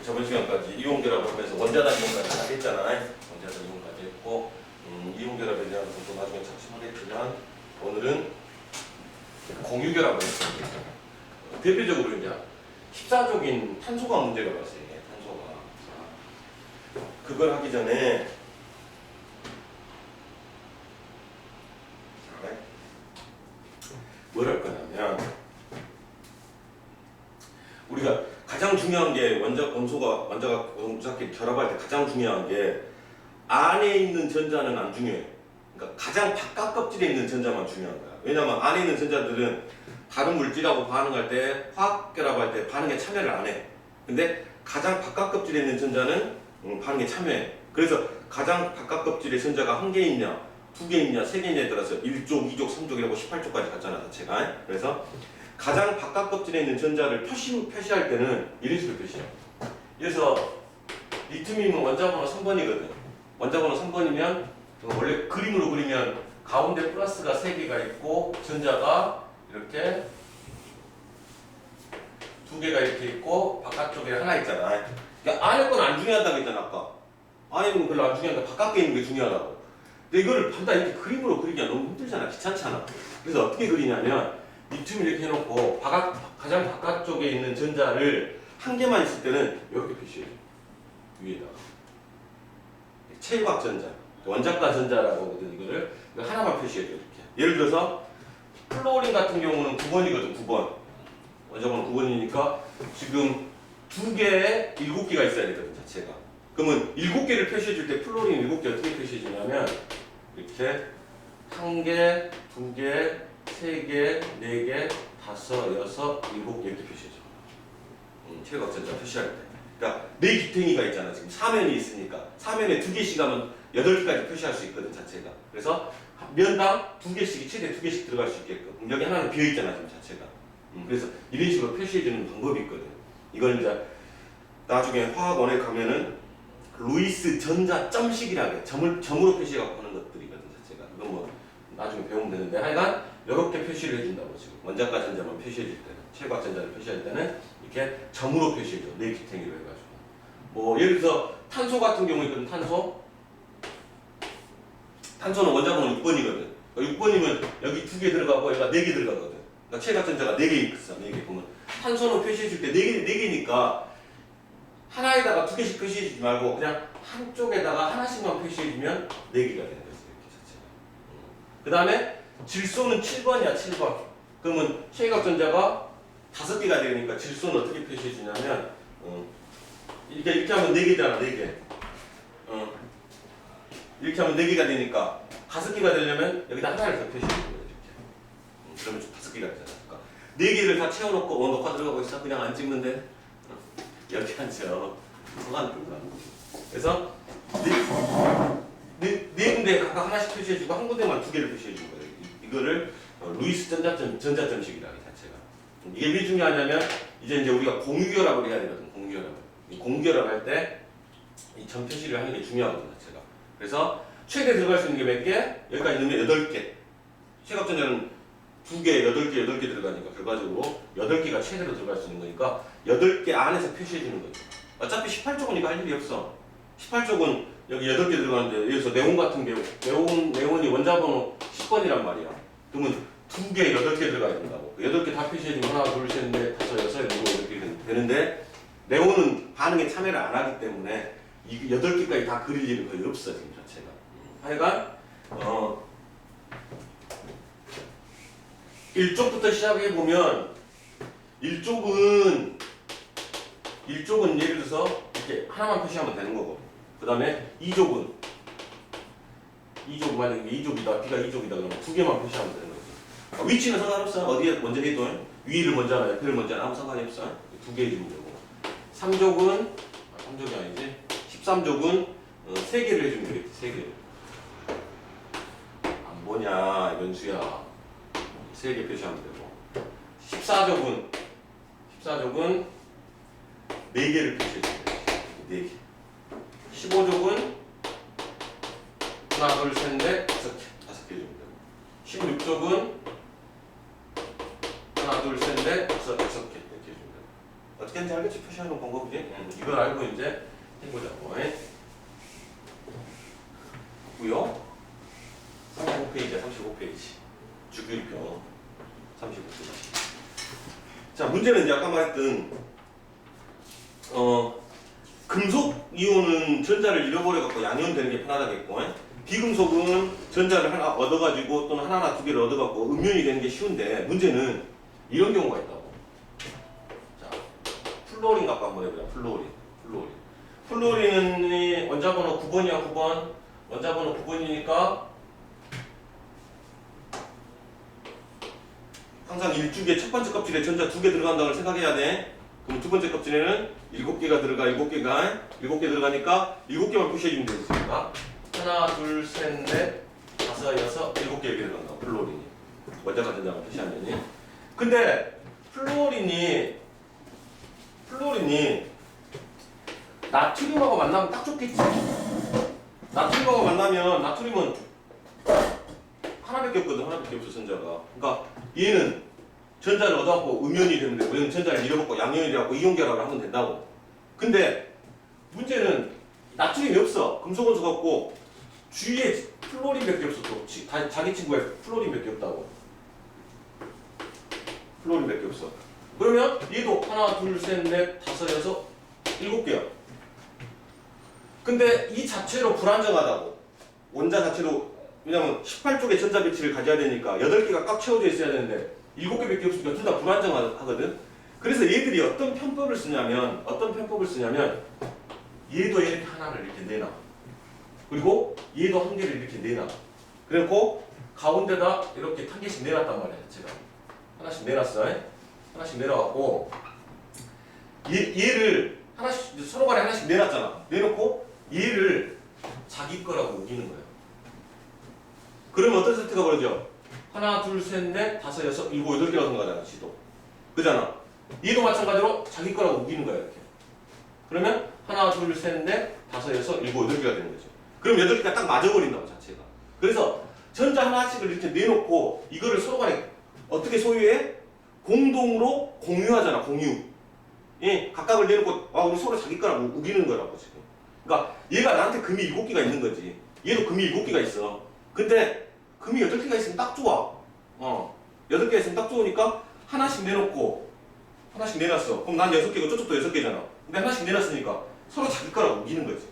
저번 시간까지 이온결합을 하면서 원자단 이온까지 다 했잖아. 원자단 이온까지 했고 이온결합에 대한 것도 나중에 착심하겠지만 오늘은 공유결합을 했습니다. 대표적으로 이제 식사적인 탄소가 문제가 발생해. 탄소가. 그걸 하기 전에 뭘 할 거냐면 우리가 가장 중요한 게 원자가 원자끼리 결합할 때 가장 중요한 게 안에 있는 전자는 안 중요해. 그러니까 가장 바깥 껍질에 있는 전자만 중요한 거야. 왜냐면 안에 있는 전자들은 다른 물질하고 반응할 때 화학 결합할 때 반응에 참여를 안 해. 근데 가장 바깥 껍질에 있는 전자는 반응에 참여해. 그래서 가장 바깥 껍질에 전자가 한 개 있냐, 두 개 있냐, 세 개 있냐에 따라서 1족, 2족, 3족이라고 18족까지 갔잖아, 자체가. 그래서 가장 바깥 껍질에 있는 전자를 표시할 때는 이런 식으로 표시해. 그래서 리튬이면 원자번호 3번이거든. 원자번호 3번이면 원래 그림으로 그리면 가운데 플러스가 3개가 있고 전자가 이렇게 2개가 이렇게 있고 바깥쪽에 하나 있잖아. 그러니까 안에 건 안 중요하다고 했잖아, 아까. 안에 건 별로 안 중요한데 바깥에 있는 게 중요하다고. 근데 이거를 반다 이렇게 그림으로 그리기가 너무 힘들잖아. 귀찮잖아. 그래서 어떻게 그리냐면 리튬 이렇게 해놓고 가장 바깥쪽에 있는 전자를 한 개만 있을 때는 이렇게 표시해줘. 위에다가. 체유각 전자. 원자가 전자라고 하거든, 이거를. 이거 하나만 표시해줘, 이렇게. 예를 들어서 플로린 같은 경우는 9번이거든, 9번. 원자번호 9번이니까 지금 2개에 7개가 있어야 되거든, 자체가. 그러면 7개를 표시해줄 때 플로린 7개 어떻게 표시해주냐면 이렇게 1개, 2개, 3개, 4개, 5, 6, 7개 이렇게 표시해줘. 체유각 전자 표시할 때. 그러니까 4기탱이가 있잖아. 지금 사면이 있으니까. 사면에 2개씩 하면 8개까지 표시할 수 있거든, 자체가. 그래서 면당 2개씩이 최대 2개씩 들어갈 수 있게끔. 여기 하나는 비어있잖아, 지금 자체가. 그래서 이런 식으로 표시해주는 방법이 있거든. 이걸 이제 나중에 화학원에 가면은 루이스 전자점식이라고 해. 점으로 표시해갖고 하는 것들이거든, 자체가. 이건 뭐 나중에 배우면 되는데 하여간 이렇게 표시를 해준다고 지금. 원자가 전자만 표시해줄 때는, 체유각 전자를 표시할 때는 이렇게 점으로 표시해줘. 4기탱이로 해가지고. 뭐 예를 들어서 탄소 같은 경우에 있거든, 탄소는 원자번호 6번이거든. 6번이면 여기 2개 들어가고 여기가 4개 들어가거든. 그러니까 체유각 전자가 4개 있어. 4개 보면 탄소는 표시해줄 때 4개니까 하나에다가 2개씩 표시해주지 말고 그냥 한쪽에다가 하나씩만 표시해주면 4개가 되는 거지, 이렇게 자체가. 그 다음에 질소는 7번이야, 7번. 그러면 체유각 전자가 5개가 되니까 질소는 어떻게 표시해주냐면 이렇게 하면 4개잖아, 4개. 이렇게 하면 4개가 되니까 5개가 되려면 여기다 하나를 더 표시해주는 거야, 이렇게. 그러면 5개가 되잖아. 그러니까 4개를 다 채워놓고 녹화 들어가고 있어? 그냥 안 찍는데? 이렇게 앉죠. 뭐가 안 들어가. 그래서 네 군데 각각 하나씩 표시해주고 한 군데만 2개를 표시해준 거예요. 이거를 루이스 전자점식이라 이 자체가. 이게 왜 중요하냐면 이제 우리가 공유결합을 해야 되거든. 공유결합 할 때 이 점 표시를 하는 게 중요하거든, 자체가. 그래서 최대 들어갈 수 있는 게 몇 개? 여기까지 넣으면 8개. 체유각 전자는 2개, 8개 들어가니까 결과적으로 8개가 최대로 들어갈 수 있는 거니까 8개 안에서 표시해주는 거죠. 어차피 18쪽은 할 일이 없어. 18쪽은 여기 8개 들어가는데 여기서 네온 같은 경우 네온이 원자번호 10번이란 말이야. 그러면 2개, 8개 들어가야 된다고. 8개 다 표시해주면 하나, 둘, 셋, 넷, 다섯, 여섯, 일곱 이렇게 되는데 네온은 반응에 참여를 안 하기 때문에 이 8개까지 다 그릴 일은 거의 없어, 지금 자체가. 하여간 1쪽부터 시작해보면 1쪽은 예를 들어서 이렇게 하나만 표시하면 되는 거고, 그 다음에 2쪽은 만약에 2족이다, B가 2족이다 그러면 2개만 표시하면 되는 거지. 위치는 상관없어. 어디에 먼저 해도 위를 먼저 하나, 옆을 먼저 하나 아무 상관이 없어. 2개 해주면 되고. 3족은 3족이 아니지. 13족은 3개를 해주면 되겠지. 3개. 안 보냐, 연수야. 3개 표시하면 되고. 14족은 4개를 표시해주면 돼. 4개. 15족은 하나, 둘, 셋, 넷, 5개 주면 되고. 16족은 하나, 둘, 셋, 넷, 6개 이렇게 주면 되고. 어떻게 하는지 알겠지? 표시하는 방법이지? 이걸 알고 이제 해보자고. 고요 35페이지야, 35페이지. 주기율표 35페이지. 자, 문제는 이제 아까 말했던 금속 이온은 전자를 잃어버려갖고 양이온 되는 게 편하다겠고, 비금속은 전자를 하나 얻어가지고 또는 하나나 두 개를 얻어갖고 음이온이 되는 게 쉬운데, 문제는 이런 경우가 있다고. 자, 플로린 갖고 한번 해보자. 플로린은 원자번호 9번이야, 9번. 원자번호 9번이니까 항상 일주기에 첫 번째 껍질에 전자 2개 들어간다고 생각해야 돼. 그럼 두 번째 껍질에는 7개가 들어가, 7개 들어가니까 7개만 표시해주면 되겠습니까? 하나, 둘, 셋, 넷, 다섯, 여섯, 7개 이렇게 들어간다. 플로린이. 원자가 전자만 표시하면이. 근데 플로린이 나트륨하고 만나면 딱 좋겠지. 나트륨하고 만나면 나트륨은 하나밖에 없거든. 하나밖에 없어, 전자가. 그러니까 얘는 전자를 얻어갖고 음이온이 되는데 얘는 전자를 잃어먹고 양이온이 돼갖고 이온 결합을 하면 된다고. 근데 문제는 나트륨이 없어. 금속원소 갖고 주위에 플로린밖에 없어. 또 자기 친구에 플로린밖에 없다고. 플로린밖에 없어. 그러면 얘도 하나, 둘, 셋, 넷, 다섯, 여섯, 7개야. 근데 이 자체로 불안정하다고. 원자 자체로. 왜냐면 18쪽의 전자 배치를 가져야 되니까 8개가 꽉 채워져 있어야 되는데 7개밖에 없으니까 둘 다 불안정하거든. 그래서 얘들이 어떤 편법을 쓰냐면 얘도 이렇게 하나를 이렇게 내놔. 그리고 얘도 한 개를 이렇게 내놔. 그래놓고 가운데다 이렇게 한 개씩 내놨단 말이야. 제가 하나씩 내놨어. 하나씩 내놔갖고 얘를 하나씩 서로 간에 하나씩 내놨잖아. 내놓고 얘를 자기 거라고 우기는 거야. 그러면 어떤 세트가 벌어져? 하나, 둘, 셋, 넷, 다섯, 여섯, 7, 8개라고 생각하잖아, 지도. 그잖아. 얘도 마찬가지로 자기 거라고 우기는 거야, 이렇게. 그러면 하나, 둘, 셋, 넷, 다섯, 여섯, 7, 8개가 되는 거죠. 그럼 8개가 딱 맞아버린다고, 자체가. 그래서 전자 하나씩을 이렇게 내놓고 이거를 서로 간에 어떻게 소유해? 공동으로 공유하잖아, 공유. 예, 각각을 내놓고 우리 서로 자기 거라고 우기는 거라고, 지금. 그러니까 얘가 나한테 금이 7개가 있는 거지. 얘도 금이 7개가 있어. 근데 금이 8개가 있으면 딱 좋아. 8개가 있으면 딱 좋으니까 하나씩 내놓고 하나씩 내놨어. 그럼 난 6개고 저쪽도 6개잖아. 근데 하나씩 내놨으니까 서로 자기 거라고 우기는 거지.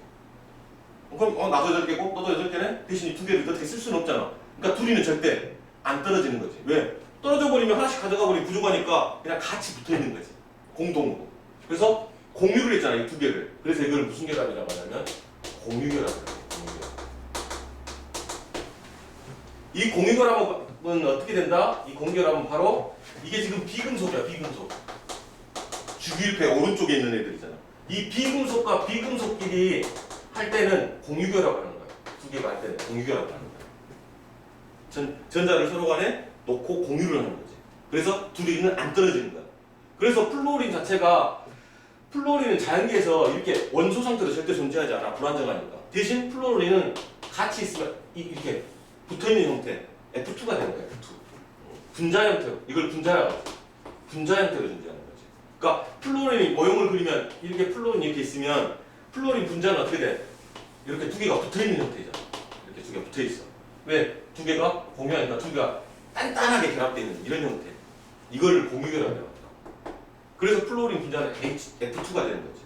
그럼 나도 8개고 너도 8개네? 대신 이 2개를 어떻게 쓸 수는 없잖아. 그러니까 둘이는 절대 안 떨어지는 거지. 왜? 떨어져 버리면 하나씩 가져가 버리면 부족하니까 그냥 같이 붙어 있는 거지. 공동으로. 그래서 공유를 했잖아, 이 2개를. 그래서 이걸 무슨 결합이라고 하냐면 공유결합이라고. 이 공유결합은 어떻게 된다? 이 공유결합은 바로 이게 지금 비금속이야, 비금속. 주기율표의 오른쪽에 있는 애들이잖아. 이 비금속과 비금속끼리 할 때는 공유결합을 하는 거야. 2개가 할 때는 공유결합을 하는 거야. 전자를 서로 간에 놓고 공유를 하는 거지. 그래서 둘이는 안 떨어지는 거야. 그래서 플로린은 자연계에서 이렇게 원소 상태로 절대 존재하지 않아. 불안정하니까. 대신 플로린은 같이 있으면 이렇게 붙어있는 형태, F2가 되는 거야, F2. 분자 형태로. 이걸 분자 형태로 존재하는 거지. 그러니까 플로린이 모형을 그리면 이렇게 플로린이 이렇게 있으면 플로린 분자는 어떻게 돼? 이렇게 2개가 붙어있는 형태잖아. 이렇게 2개가 붙어있어. 왜? 2개가 공유하니까 2개가 단단하게 결합되어 있는 이런 형태. 이거를 공유결합이라고 합니다. 그래서 플로린 분자는 F2가 되는 거지.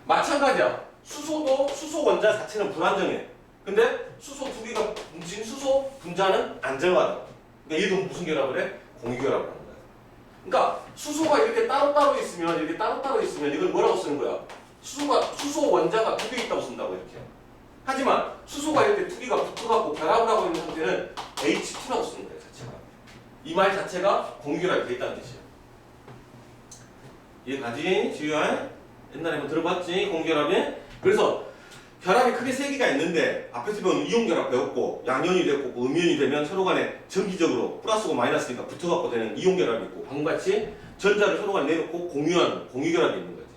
마찬가지야. 수소 원자 자체는 불안정해. 근데 수소 2개가 뭉친 수소 분자는 안정하다. 그러니까 얘도 무슨 결합을 해? 공유결합을 하는 거야. 그러니까 수소가 이렇게 따로따로 있으면 이걸 뭐라고 쓰는 거야? 수소 원자가 2개 있다고 쓴다고 이렇게. 하지만 수소가 이렇게 2개가 붙어갖고 결합을 하고 있는 상태는 H2라고 쓰는 거야, 자체가. 이 말 자체가 공유결합이 돼 있다는 뜻이야. 이해가지? 지우야? 옛날에 한번 들어봤지? 공유결합이? 그래서 결합이 크게 3개가 있는데 앞에서 배운 이온결합 배웠고 양이온이 되고 음이온이 되면 서로 간에 전기적으로 플러스고 마이너스니까 붙어갖고 되는 이온결합이 있고 방금같이 전자를 서로 간에 내놓고 공유하는 공유결합이 있는 거지.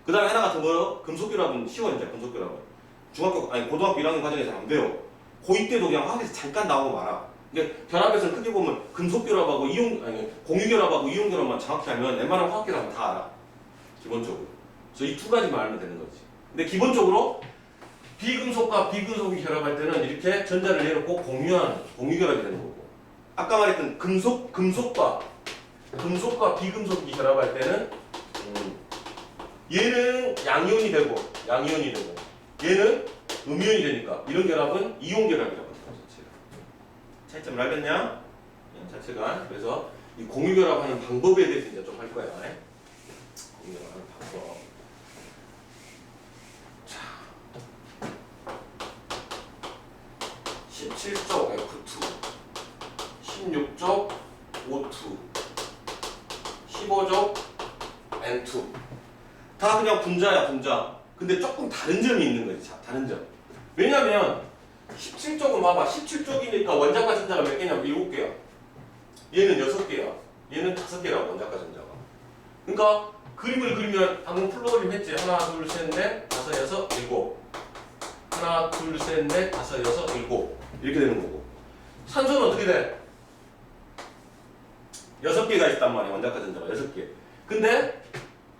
그 다음에 하나가 더 뭐요? 금속결합은 쉬워. 이제 금속결합은 고등학교 1학년 과정에서 안 배워. 고2 때도 그냥 화학에서 잠깐 나오고 말아. 근데 결합에서는 크게 보면 금속결합하고 공유결합하고 이온결합만 정확히 알면 웬만한 화학결합은 다 알아. 기본적으로. 그래서 이 두 가지만 알면 되는 거지. 근데 기본적으로 비금속과 비금속이 결합할 때는 이렇게 전자를 내놓고 공유결합이 되는 거고. 아까 말했던 금속과 비금속이 결합할 때는 얘는 양이온이 되고 얘는 음이온이 되니까 이런 결합은 이온 결합이라고 합니다. 차이점을 알겠냐? 자체가. 그래서 이 공유 결합하는 방법에 대해서 이제 좀 할 거야. 공유 결합하는 방법. 자, 17쪽 F2, 16쪽 O2, 15쪽 N2. 다 그냥 분자야, 분자. 근데 조금 다른 점이 있는 거지. 자, 다른 점. 왜냐면 17쪽은 봐봐. 17쪽이니까 원자과 전자가 몇 개냐면 7개야. 얘는 6개야. 얘는 5개라고, 원자과 전자가. 그러니까 그림을 그리면 방금 플로어림 했지. 하나, 둘, 셋, 넷, 다섯, 여섯, 일곱. 하나, 둘, 셋, 넷, 다섯, 여섯, 일곱. 이렇게 되는 거고. 산소는 어떻게 돼? 6개가 있단 말이야. 원자과 전자가 6개. 근데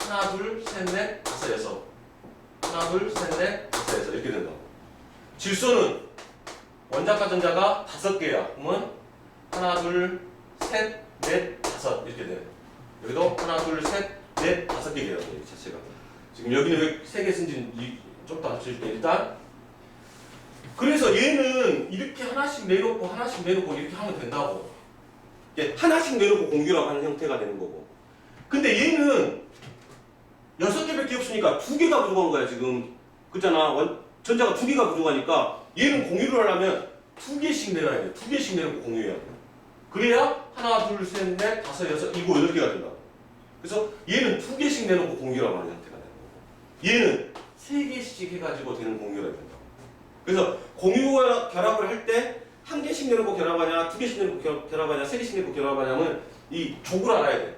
하나, 둘, 셋, 넷, 다섯, 여섯. 하나, 둘, 셋, 넷, 다섯, 여섯. 이렇게 된다고. 질소는 원자과 전자가 5개야. 그러면 하나, 둘, 셋, 넷, 다섯 이렇게 돼. 여기도 하나, 둘, 셋, 넷, 5개 돼요. 이 자체가. 지금 여기는 왜 3개 쓴지 좀 더 알려줄게. 일단 그래서 얘는 이렇게 하나씩 내놓고 이렇게 하면 된다고. 하나씩 내놓고 공유라고 하는 형태가 되는 거고. 근데 얘는 6개밖에 없으니까 2개가 부족한 거야 지금. 그렇잖아. 전자가 2개가 부족하니까 얘는 공유를 하려면 2개씩 내놔야 돼. 2개씩 내놓고 공유해야 돼. 그래야 하나, 둘, 셋, 넷, 다섯, 여섯, 일곱, 8개가 된다. 그래서 얘는 2개씩 내놓고 공유라고 하는 형태가 되는 거고. 얘는 3개씩 해가지고 되는 공유가 된다. 그래서 공유 결합을 할 때 1개씩 내놓고 결합하냐, 2개씩 내놓고 결합하냐, 3개씩 내놓고 결합하냐면 이 족을 알아야 돼.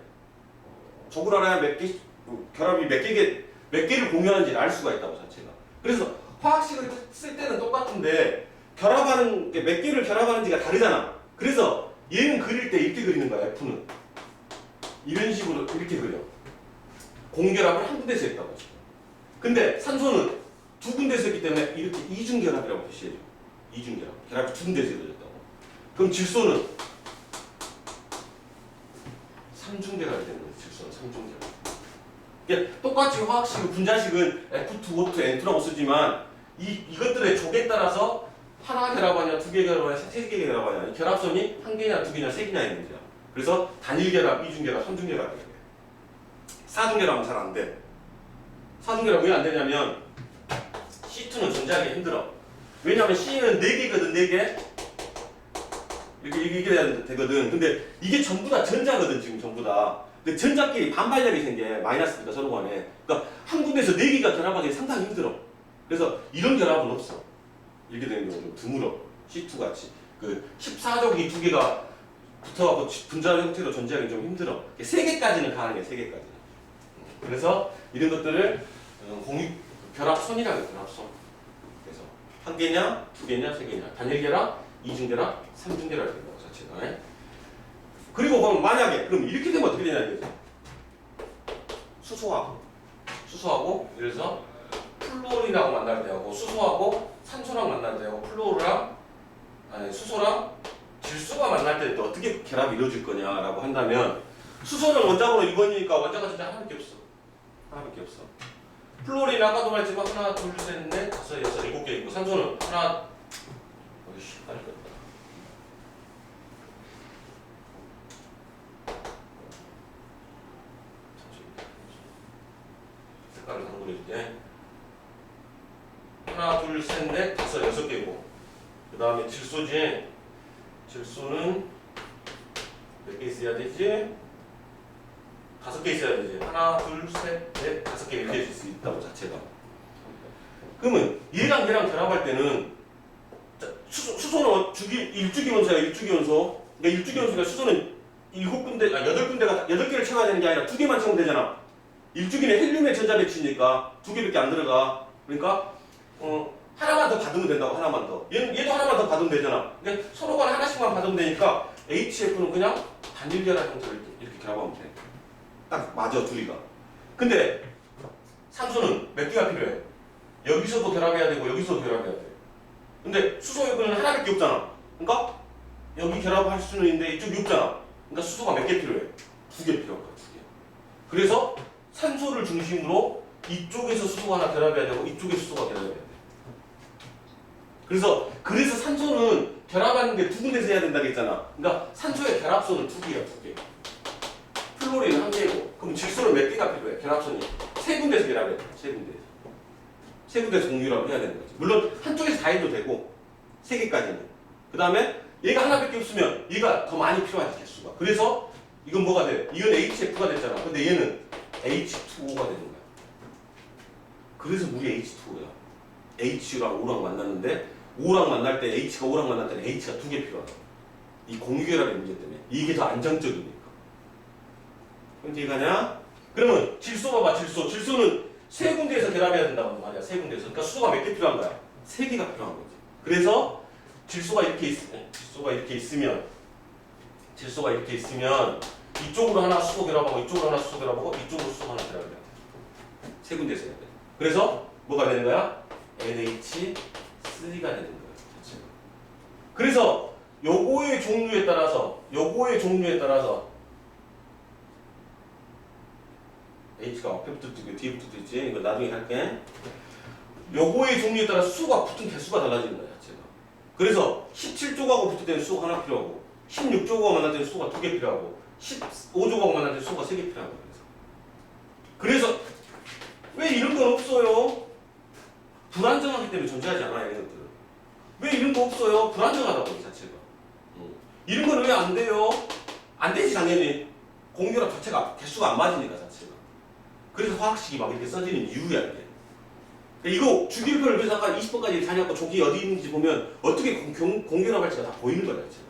족을 알아야 결합이 몇 개를 공유하는지 알 수가 있다고 자체가. 그래서 화학식을 쓸 때는 똑같은데 결합하는 게 몇 개를 결합하는지가 다르잖아. 그래서 얘는 그릴 때 이렇게 그리는 거야. F는 이런 식으로 이렇게 그려. 공결합을 한 군데서 했다고. 근데 산소는 2군데서 했기 때문에 이렇게 이중결합이라고 표시해줘. 이중결합. 결합이 2군데서 이루어졌다고. 그럼 질소는 3중결합이 되는 거지. 질소는 3중결합. 똑같이 화학식은 분자식은 F2, O2, N2라고 쓰지만 이것들의 족에 따라서 하나 결합하냐, 2개 결합하냐, 3개 결합하냐, 이 결합선이 1개냐, 2개냐, 3개냐 있는 거야. 그래서 단일결합, 이중결합, 3중결합이 돼. 4중결합은 잘 안 돼. 4중결합 왜 안 되냐면 C2는 존재하기 힘들어. 왜냐면 C는 4개거든, 4개. 이렇게 돼야 되거든. 근데 이게 전부 다 전자거든, 지금 전부 다. 근데 전자끼리 반발력이 생겨. 마이너스니까 서로 간에. 그러니까 한 군데서 4개가 결합하기 상당히 힘들어. 그래서 이런 결합은 없어. 이렇게 되는 경우는 좀 드물어. C2 같이. 그 14족이 2개가 붙어갖고 분자 형태로 존재하기 좀 힘들어. 3개까지는 가능해, 3개까지는. 그래서 이런 것들을 공유 결합선이라고 해요, 결합선. 그래서 1개냐, 2개냐, 3개냐. 단일결합, 이중결합, 3중결합이 된다고 자체가. 그리고 그럼 만약에 그럼 이렇게 되면 어떻게 되냐 이거죠. 수소하고 예를 들어서 플로린하고 만날 때하고 수소하고 산소랑 만날 때하고 수소랑 질소가 만날 때 또 어떻게 결합이 이루어질 거냐라고 한다면 수소는 원자번호 2번이니까 원자가 진짜 하나밖에 없어. 플로린 아까도 말했지만 하나, 둘, 셋, 넷, 다섯, 여섯, 7개 있고 산소는 하나 색깔을 상고해줄게. 하나, 둘, 셋, 넷, 다섯, 6개고 그 다음에 질소지. 질소는 몇 개 있어야 되지? 5개 있어야 되지. 하나, 둘, 셋, 넷, 5개 이렇게 있을 수 있다고 자체가. 그러면 얘랑 결합할 때는 수소는 일주기원소야. 일주기원소. 그러니까 일주기원소가 수소는 8개를 채워야 되는 게 아니라 2개만 채우면 되잖아. 일주기는 헬륨의 전자 배치니까 2개밖에 안 들어가. 그러니까 하나만 더 받으면 된다고. 하나만 더. 얘도 하나만 더 받으면 되잖아. 그러니까 서로가 하나씩만 받으면 되니까 HF는 그냥 단일결합 형태로 이렇게 결합하면 돼. 딱 맞아, 둘이가. 근데 산소는 몇 개가 필요해? 여기서도 결합해야 되고 여기서도 결합해야 돼. 근데 수소 여기는 하나밖에 없잖아. 그러니까 여기 결합할 수는 있는데 이쪽이 없잖아. 그러니까 수소가 몇 개 필요해? 2개 필요한 거야. 2개. 그래서 산소를 중심으로 이쪽에서 수소가 하나 결합해야 되고 이쪽에 수소가 결합해야 돼. 그래서 산소는 결합하는 게 2군데서 해야 된다고 했잖아. 그러니까 산소의 결합선은 2개야, 2개. 플로린은 1개고, 그럼 질소는 몇 개가 필요해? 결합선이 3군데서 결합해야 돼. 3군데에서. 3군데서 공유라고 해야 되는 거지. 물론 한쪽에서 다 해도 되고 3개까지는. 그 다음에 얘가 하나밖에 없으면 얘가 더 많이 필요하지, 개수가. 그래서 이건 뭐가 돼? 이건 HF가 됐잖아. 근데 얘는 H2O가 되는 거야. 그래서 물이 H2O야. H랑 O랑 만났는데 O랑 만날 때 H가 O랑 만날 때는 H가 2개 필요하다. 이 공유결합의 문제 때문에. 이게 더 안정적이니까. 그럼 이게 가냐? 그러면 질소 봐봐, 질소. 질소는 3군데에서 결합해야 된다고 말이야. 3군데에서. 그러니까 수소가 몇 개 필요한 거야? 3개가 필요한 거지. 그래서 질소가 이렇게 있으면 이쪽으로 하나 수소 결합하고 이쪽으로 하나 수소 결합하고 이쪽으로 수소 하나 결합해야 돼. 3군데에서 해야 돼. 그래서 뭐가 되는 거야? NH3가 되는 거야. 자체가. 그래서 요거의 종류에 따라서 H가 앞에부터 뜨고 뒤에부터 뜨지. 이거 나중에 할게. 요거의 종류에 따라 수소가 붙은 개수가 달라지는 거야. 자체가. 그래서 17조각하고 붙을 때는 수소가 하나 필요하고 16조각하고 만날 때는 수소가 2개 필요하고 15조각하고 만날 때는 수소가 3개 필요한 거야. 그래서 왜 이런 건 없어요? 불안정하기 때문에 존재하지 않아, 얘네들은. 왜 이런 거 없어요? 불안정하다고, 이 자체가. 이런 건 왜 안 돼요? 안 되지, 당연히. 공유랑 자체가, 개수가 안 맞으니까, 자체가. 그래서 화학식이 막 이렇게 써지는 이유야, 이게. 이거 주기율표를 그래서 아까 20번까지 다녔고 조기 어디 있는지 보면 어떻게 공결합할지가 다 보이는 거야, 자체가.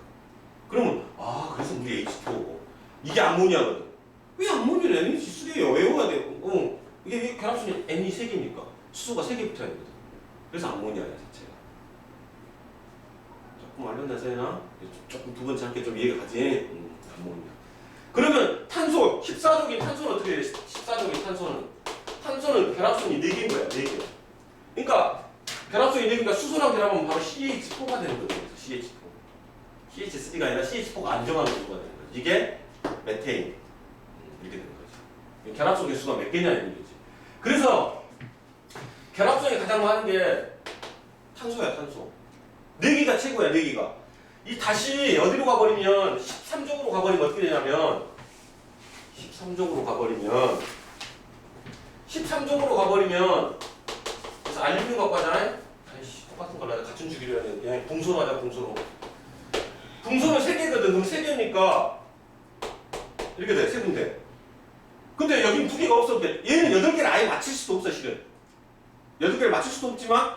그러면, 아, 그래서 물이 H2O. 이게 암모니아거든. 왜 암모니아는 NH3예요? 외워야 돼요. 이게 결합선이 N이 3개니까. 수소가 3개 붙어야 되거든. 그래서 암모니아야, 자체가. 조금 알려내서 해나? 조금 두 번째 함께 좀 이해가 가지? 암모니아. 그러면 탄소, 14족인 탄소는 어떻게 돼? 14족인 탄소는 결합선이 4개인 거야, 4개. 그러니까 결합선이 4개니까 수소랑 결합하면 바로 CH4가 되는 거거든. CH4. CH3가 아니라 CH4가 안정한 구조가 되는 거지. 이게 메테인. 이렇게 되는 거지. 결합선 개수가 몇 개냐 이런 거지. 그래서 결합선이 가장 많은 게 탄소야, 탄소. 4개가 최고야, 4개가. 이 다시 어디로 가버리면 13쪽으로 가버리면 어떻게 되냐면 13쪽으로 가버리면 그래서 알루미늄 갖고 하잖아요. 아이씨, 똑같은 걸로 같은 주기로 해야 되는데 그냥 붕소로 하자, 붕소로. 붕소는 3개거든. 그럼 3개니까 이렇게 돼, 3군데. 근데 여긴 2개가 없어. 얘는 8개를 아예 맞출 수도 없어, 실은. 8개를 맞출 수도 없지만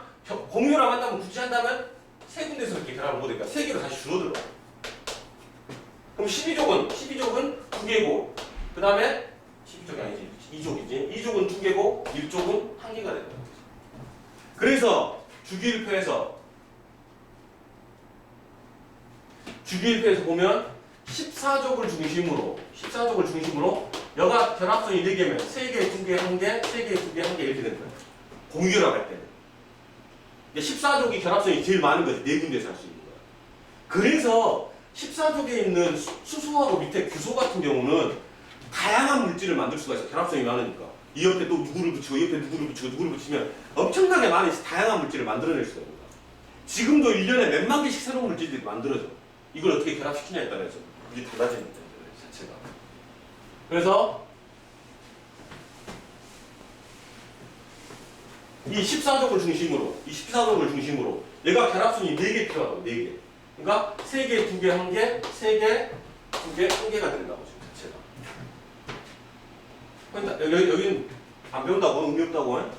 공유랑 한다면 굳이 한다면 3군데서 이렇게 결합을 못하니까 3개로 다시 줄어들어. 그럼 12족은 2개고 그 다음에 12족이 아니지 2족이지 2족은 2개고 1족은 1개가 되는 거야. 그래서 주기율표에서 보면 14족을 중심으로 여가 결합선이 4개면 3개, 2개, 1개, 3개, 2개, 1개 이렇게 되는 거야. 공유결합할 때는. 14족이 결합선이 제일 많은 거지. 4군데서 할 수 있는 거야. 그래서 14족에 있는 수소하고 밑에 규소 같은 경우는 다양한 물질을 만들 수가 있어. 결합선이 많으니까. 이 옆에 또 누구를 붙이고 이 옆에 누구를 붙이면 엄청나게 많은 다양한 물질을 만들어낼 수가 있는 거야. 지금도 1년에 몇만 개씩 새로운 물질들이 만들어져. 이걸 어떻게 결합시키냐에 따라서 물이 달라지는 거야. 자체가. 그래서 이 14족을 중심으로 얘가 결합선이 4개 필요하다고. 4개. 그러니까 3개, 2개, 1개, 3개, 2개, 1개가 된다고 지금 자체가. 그러니까 여기는 안 배운다고? 의미 없다고?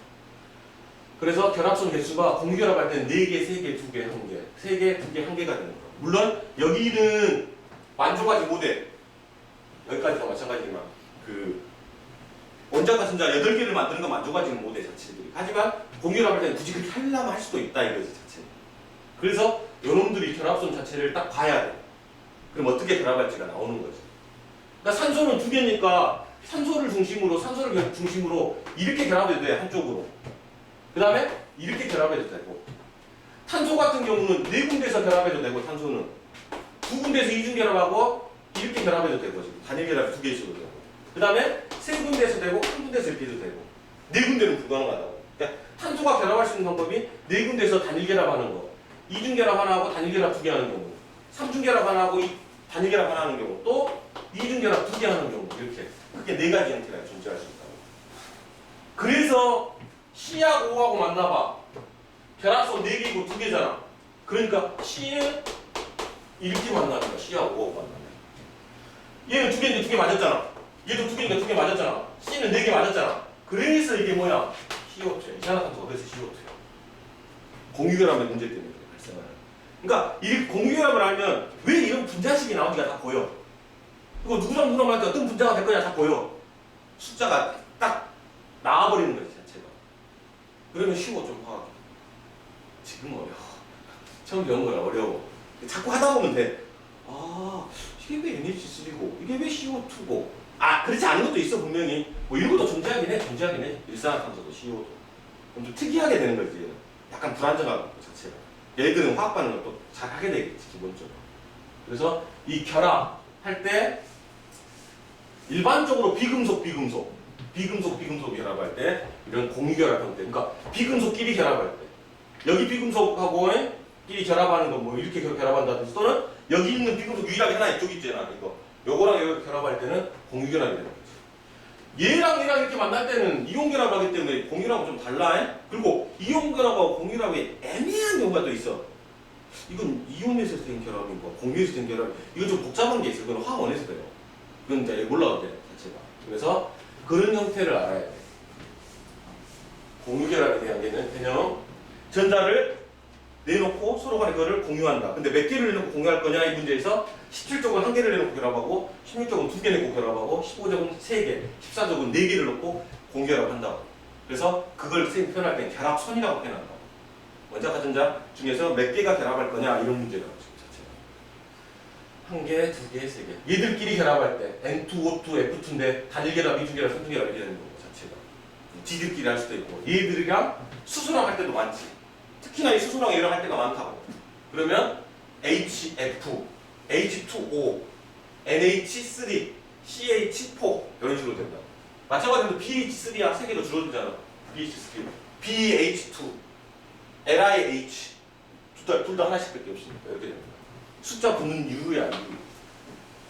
그래서 결합선 개수가 공유결합할 때는 4개, 3개, 2개, 1개, 3개, 2개, 1개가 되는 거야. 물론 여기는 만족하지 못해. 여기까지도 마찬가지지만 원자과 전자 8개를 만드는 건 만족하지는 못해, 자체들이. 하지만 공유를 할 때는 굳이 그렇게 하려면 할 수도 있다, 이거지, 자체. 그래서 요놈들이 결합선 자체를 딱 봐야 돼. 그럼 어떻게 결합할지가 나오는 거지. 그러니까 산소는 2개니까 산소를 중심으로 이렇게 결합해도 돼, 한쪽으로. 그 다음에 이렇게 결합해도 되고. 탄소 같은 경우는 네 군데에서 결합해도 되고, 탄소는 두 군데에서 이중 결합하고 이렇게 결합해도 되고, 지금 단일 결합 두 개 있어도 되고. 그 다음에 세 군데에서 되고 한 군데에서 이렇게 해도 되고. 네 군데는 불가능하다고. 그러니까 탄소가 결합할 수 있는 방법이 네 군데에서 단일 결합하는 거, 이중 결합 하나 하고 단일 결합 두 개 하는 경우, 삼중 결합 하나 하고 단일 결합 하나 하는 경우, 또 이중 결합 두 개 하는 경우, 이렇게 크게 네 가지 형태가 존재할 수 있다고. 그래서 C하고 O하고 만나봐. 결합소 4개이고 2개잖아. 그러니까 C는 이렇게 만나는 거야. C하고 O하고 만나면. 얘는 2개인데 2개 맞았잖아. 얘도 2개니까 2개 맞았잖아. C는 4개 맞았잖아. 그래서 이게 뭐야? CO2야. 이산화탄소가 그래서 CO2야. 공유결합의 문제 때문에 발생하는. 그러니까 이 공유결합을 알면 왜 이런 분자식이 나오는지가 다 보여. 이거 누구랑 누구랑 할때 어떤 분자가 될 거냐 다 보여. 숫자가 딱 나와버리는 거지 자체가. 그러면 쉬워 좀 화학이. 지금 어려워. 처음 배운 거라 어려워. 자꾸 하다 보면 돼. 아, 이게 왜 NH3고 이게 왜 CO2고. 아, 그렇지 않은 것도 있어 분명히. 뭐 이런 것도 존재하긴 해. 일산화탄소도 CO도. 좀 특이하게 되는 거지. 약간 불안정하고 자체가. 얘들은 화학 반응을 또 잘 하게 되겠지 기본적으로. 그래서 이 결합할 때 일반적으로 비금속 결합할 때 이런 공유결합 형태. 그러니까 비금속끼리 결합할 때 여기 비금속하고 끼리 결합하는 거 뭐 이렇게 결합한다든지 또는 여기 있는 비금속 유일하게 하나 이쪽 있잖아. 이거 요거랑 여기 결합할 때는 공유결합이 되는 거지. 얘랑 이렇게 만날 때는 이온결합을 하기 때문에 공유랑은 좀 달라. 그리고 이온결합하고 공유결합이 애매한 경우가 또 있어. 이건 이온에서 된 결합이고 공유에서 된 결합. 이건 좀 복잡한 게 있어. 이건 화원에서 돼요. 그건 이제 몰라도 돼 자체가. 그래서 그런 형태를 알아야 돼. 공유결합에 대한 게는 그냥 전자를 내놓고 서로 간에 그거를 공유한다. 근데 몇 개를 내놓고 공유할 거냐 이 문제에서 17쪽은 한 개를 내놓고 결합하고 16쪽은 두 개 내놓고 결합하고 15쪽은 세 개, 14쪽은 네 개를 놓고 공유결합한다. 그래서 그걸 선생님 표현할 때 결합선이라고 표현한다. 원자과 전자 중에서 몇 개가 결합할 거냐 이런 문제라고 지금 자체가. 한 개, 두 개, 세 개. 얘들끼리 결합할 때 N2, O2, F2인데 단일 결합, 이중 결합, 삼중 결합 이렇게 되는 거고 자체가. 지들끼리 할 수도 있고 얘들이랑 수소랑 할 때도 많지. 특히나 이 수소랑 얘랑 할 때가 많다고. 그러면 HF, H2O, NH3, CH4 이런 식으로 된다. 마찬가지로 BH3야 세 개로 줄어들잖아. BH3, BH2, LIH 둘 다 하나씩밖에 없으니까 이렇게 됩니다. 숫자 붙는 이유야 이유.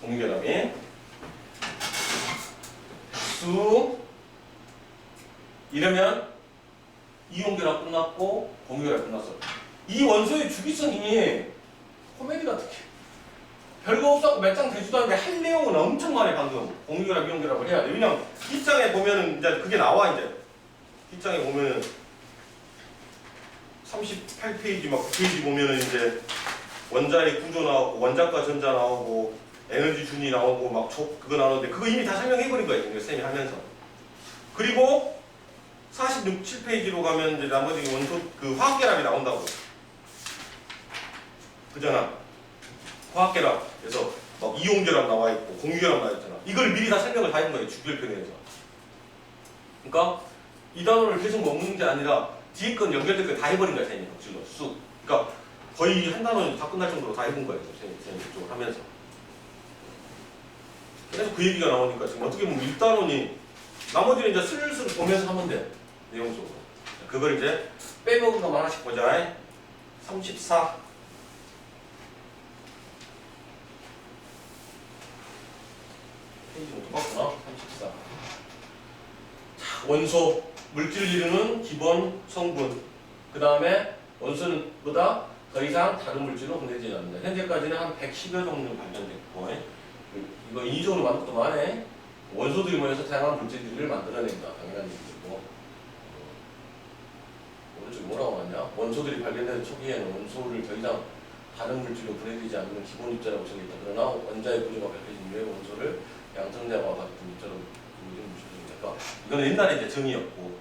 공유결합이 수 이러면 이온결합 끝났고 공유결합 끝났어. 이 원소의 주기성이 코미디 같은 게 별거 없었고 몇 장 되지도 않는데 할 내용은 엄청 많아. 방금 공유결합 이온결합을 해야 돼. 왜냐면 뒷장에 보면은 이제 그게 나와. 이제 뒷장에 보면은 38페이지 막 9페이지 보면은 이제 원자의 구조 나오고 원자과 전자 나오고 에너지 준위 나오고 막 그거 나오는데 그거 이미 다 설명해버린 거야 지금 쌤이 하면서. 그리고 46, 7페이지로 가면 이제 나머지 원소 그 화학결합이 나온다고. 그잖아. 화학결합에서 막 이온결합 나와 있고 공유결합 나와 있잖아. 이걸 미리 다 설명을 다 해준 거예요 주결편에서. 그러니까 이 단어를 계속 먹는 게 아니라 뒤에 건 연결될 거 다 해버린 거야 쌤이 억지로 쑥. 그러니까 거의 한 단어는 다 끝날 정도로 다 해본 거예요 쌤이 이쪽을 하면서. 그래서 그 얘기가 나오니까 지금 어떻게 보면 1단원이 나머지는 이제 슬슬 보면서 하면 돼. 내용적으로. 그걸 이제 빼먹은 것만 하나씩 보자. 34 페이지는 똑같구나. 34 자, 원소 물질을 이루는 기본 성분 그 다음에 원소는 보다 더 이상 다른 물질로 분해되지 않는다. 현재까지는 한 110여 종류 발견됐고 이거 인위적으로 만든 것도 많네. 원소들이 모여서 다양한 물질들을 만들어낸다. 당연한 얘기고. 오른쪽에 뭐라고 하냐? 원소들이 발견된 초기에는 원소를 더 이상 다른 물질로 분해되지 않는 기본 입자라고 적혀있다. 그러나 원자의 구조가 밝혀진 이후에 원소를 양성자와 같은 입자로 분류된 물질이니까 이건 옛날에 이제 정의였고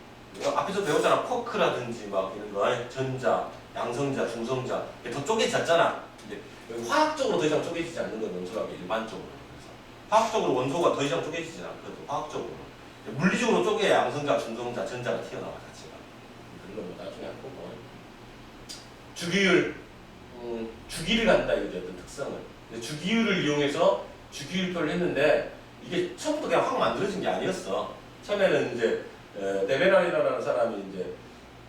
앞에서 배웠잖아. 쿼크라든지 막 이런 거 전자, 양성자, 중성자 더 쪼개졌잖아. 이제 화학적으로 더 이상 쪼개지지 않는 건 원소라고 일반적으로. 그래서 화학적으로 원소가 더 이상 쪼개지지 않거든. 화학적으로. 물리적으로 쪼개야 양성자, 중성자, 전자가 튀어나와 자체가. 그런 건 나중에 할 거고. 주기율, 주기를 갖다 이거죠. 어떤 특성을. 주기율을 이용해서 주기율표를 했는데 이게 처음부터 그냥 확 만들어진 게 아니었어. 처음에는 이제 데베랄이라는 사람이 이제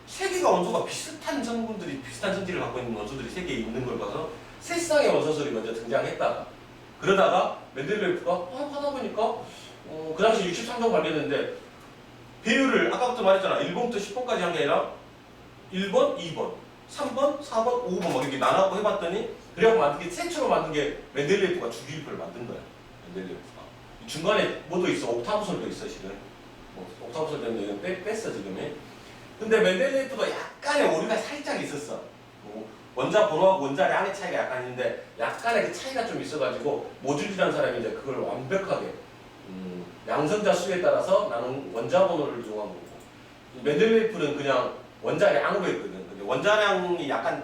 세 개가 원소가 비슷한 성분들이 비슷한 성질을 갖고 있는 원소들이 세 개 있는 걸 봐서 세 쌍의 원소들이 먼저 등장했다가 그러다가 멘델레이프가 하다 보니까 그 당시 63종 발견했는데 배율을 아까부터 말했잖아. 1번부터 10번까지 한 게 아니라 1번, 2번, 3번, 4번, 5번 막 이렇게 나눠갖고 해봤더니 그래갖고 만든 게 최초로 만든 게 멘델레이프가 주기율표를 만든 거야. 멘델레이프가 중간에 뭐도 있어. 옥타브솔도 있어 실은. 옥타브솔 때문에 이건 뺐어 지금이. 근데 멘델레이프도 약간의 오류가 살짝 있었어. 원자 번호하고 원자량의 차이가 약간 있는데 약간의 그 차이가 좀 있어가지고 모듈이라는 사람이 이제 그걸 완벽하게 양성자 수에 따라서 나는 원자 번호를 이용한 거고 멘델레이프는 그냥 원자량으로 했거든. 근데 원자량이 약간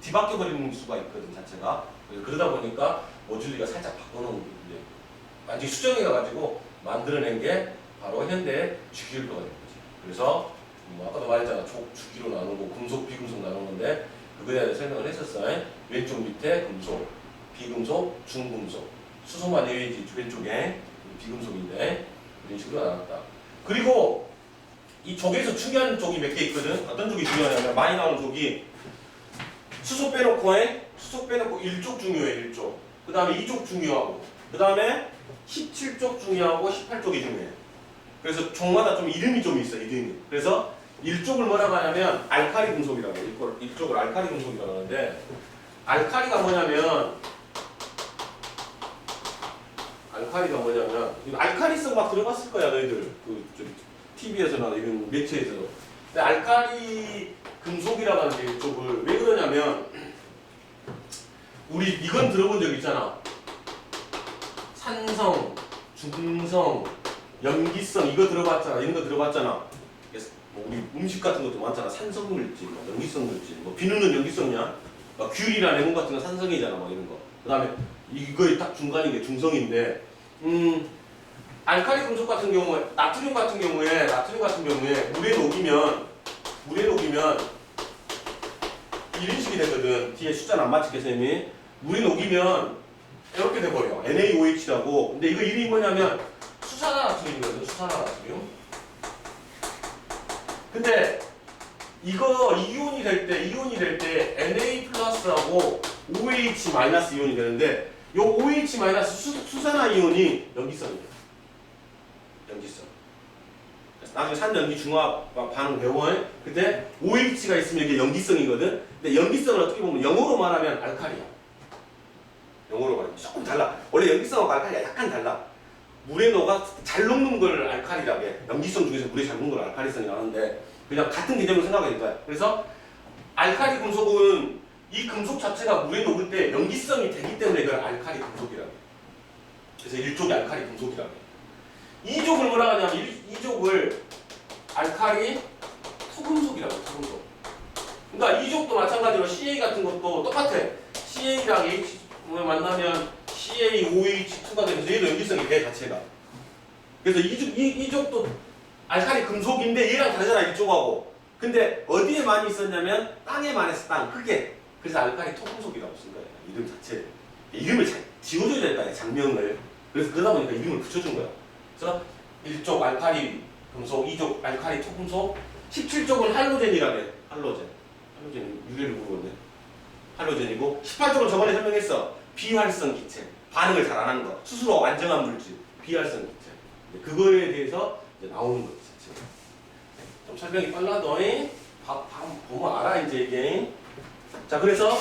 뒤바뀌어 버리는 수가 있거든 자체가. 그러다 보니까 모듈리가 살짝 바꿔놓은 게 완전히 수정해가지고 만들어낸 게 바로 현대 주기율표가 된 거지. 그래서 아까도 말했잖아. 주기로 나누고 금속, 비금속 나누는데 그거에 대해서 설명을 했었어. 왼쪽 밑에 금속, 비금속, 중금속, 수소만 내외지 왼쪽에 비금속인데 이런 식으로 나눴다. 그리고 이 족에서 중요한 족이 몇 개 있거든. 어떤 족이 중요하냐면 많이 나오는 족이 수소 빼놓고 1족 중요해. 1족. 그 다음에 2족 중요하고 그 다음에 17족 중요하고 18족이 중요해. 그래서 족마다 좀 이름이 좀 있어. 이름이. 그래서 1족을 뭐라고 하냐면 알카리 금속이라고. 1족을 알카리 금속이라고 하는데 알카리가 뭐냐면 알카리성 막 들어봤을 거야 너희들. TV에서나 이런 매체에서. 근데 알카리 금속이라고 하는 게 이쪽을 왜 그러냐면 우리 이건 들어본 적 있잖아. 산성, 중성, 염기성 이거 들어봤잖아. 이런 거 들어봤잖아. 우리 음식 같은 것도 많잖아. 산성물질, 염기성물질. 비누는 염기성이야. 귤이나 레몬 같은 건 산성이잖아. 이런 거. 그 다음에 이거의 딱 중간인 게 중성인데 알카리 금속 같은 경우에 나트륨 같은 경우에 물에 녹이면 이런 식이 되거든. 뒤에 숫자는 안 맞추게 쌤이. 물에 녹이면 이렇게 돼버려. NaOH라고. 근데 이거 이름이 뭐냐면 수산화나트륨이거든. 수산화나트륨. 근데 이거 이온이 될 때 Na 플러스하고 OH 마이너스 이온이 되는데 요 OH 마이너스 수산화 이온이 염기성이에요. 염기성. 나중에 산염기 중화 반응 배워. 그때 OH가 있으면 이게 염기성이거든. 근데 염기성을 어떻게 보면 영어로 말하면 알칼리야. 영어로 말하면 조금 달라. 원래 염기성하고 알칼리가 약간 달라. 물에 녹아 잘 녹는 걸 알칼리라고 해. 염기성 중에서 물에 잘 녹는 걸 알칼리성이라고 하는데 그냥 같은 개념으로 생각하면 될 거야. 그래서 알칼리 금속은 이 금속 자체가 물에 녹을 때 염기성이 되기 때문에 그걸 알칼리 금속이라고 해. 그래서 1족이 알칼리 금속이라고 해. 2족을 뭐라 하냐면 2족을 알칼리 토금속이라고 해. 토금속. 그러니까 2족도 마찬가지로 CA 같은 것도 똑같아. CA랑 H 만나면 CaOH2가 되면서 얘도 염기성이 돼 자체가. 그래서 2족도 알칼리 금속인데 얘랑 다르잖아 1족하고. 근데 어디에 많이 있었냐면 땅에 많이 있어. 땅 크게. 그래서 알칼리 토금속이라고 쓴 거야. 이름 자체. 이름을 잘 지어줘야 될 거 아니야 장명을. 그래서 그러다 보니까 이름을 붙여준 거야. 그래서 1족 알칼리 금속, 2족 알칼리 토금속, 17족은 할로젠이라고 해. 할로젠 유래를 모르겠네. 할로젠이고 18족은 저번에 설명했어. 비활성 기체. 반응을 잘 안 하는 거. 스스로 완전한 물질. 비활성 기체. 그거에 대해서 이제 나오는 거지. 좀 설명이 빨라도 보면 알아 이제 이게. 자 그래서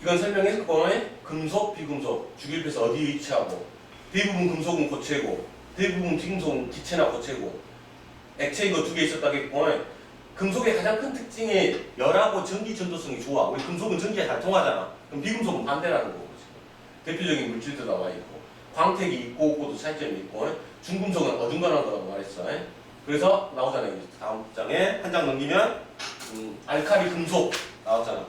이건 설명했고 금속, 비금속, 주기율표에서 어디에 위치하고 대부분 금속은 고체고 대부분 비금속은 기체나 고체고 액체 이거 두 개 있었다겠고 금속의 가장 큰 특징이 열하고 전기 전도성이 좋아. 우리 금속은 전기가 잘 통하잖아. 그럼 비금속은 반대라는 거고 지금. 대표적인 물질도 나와 있고 광택이 있고 없고도 차이점이 있고 중금속은 어중간한 거라고 말했어. 그래서 나오잖아요. 다음 장에 한 장 넘기면 알칼리 금속 나왔잖아.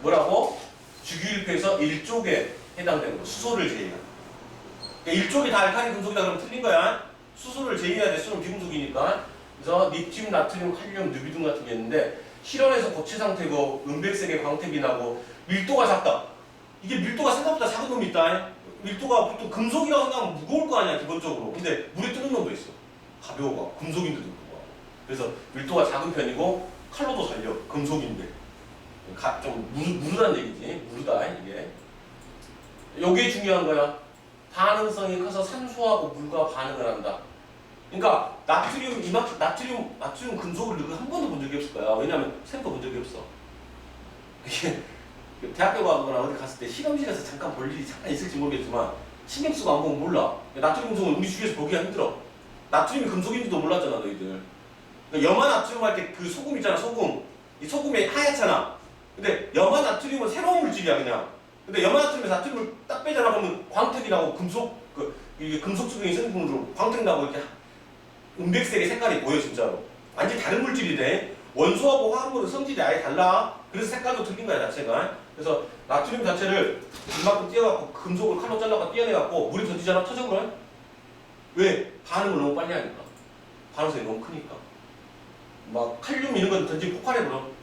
뭐라고? 주기율표에서 1쪽에 해당되는 거. 수소를 제외한. 그러니까 1쪽이 다 알칼리 금속이다 그러면 틀린 거야. 수소를 제외해야 돼. 수소는 비금속이니까. 그래서 리튬, 나트륨, 칼륨, 누비듐 같은 게 있는데 실험에서 고체 상태고 은백색의 광택이 나고 밀도가 작다. 이게 밀도가 생각보다 작은 놈이 있다. 밀도가 보통 금속이라고 생각하면 무거울 거 아니야 기본적으로. 근데 물에 뜨는 놈도 있어. 가벼워. 금속인데도 불구하고. 그래서 밀도가 작은 편이고 칼로도 달려. 금속인데. 좀 무르다는 얘기지. 무르다 이게. 요게 중요한 거야. 반응성이 커서 산소하고 물과 반응을 한다. 그러니까 나트륨 금속을 넣고 한 번도 본 적이 없을 거야. 왜냐면 샘도 본 적이 없어. 이게 대학교 가거나 어디 갔을 때 실험실에서 잠깐 볼 일이 잠깐 있을지 모르겠지만 신경 쓰고 안 보면 몰라. 나트륨 금속은 우리 주위에서 보기가 힘들어. 나트륨이 금속인지도 몰랐잖아 너희들. 그러니까 염화 나트륨 할 때 그 소금 있잖아 소금. 이 소금이 하얗잖아. 근데 염화 나트륨은 새로운 물질이야 그냥. 근데 염화 나트륨에서 나트륨을 딱 빼잖아 그러면 광택이 나고 이게 금속적인 성분으로 광택 나고 이렇게 은백색의 색깔이 보여 진짜로. 완전히 다른 물질이 돼. 원소하고 화합물은 성질이 아예 달라. 그래서 색깔도 틀린 거야 자체가. 그래서 나트륨 자체를 이만큼 띄어갖고 금속을 칼로 잘라서 띄어내갖고 물에 던지잖아 터져버려. 왜? 반응을 너무 빨리 하니까. 반응성이 너무 크니까. 막 칼륨 이런 건 던지면 폭발해버려.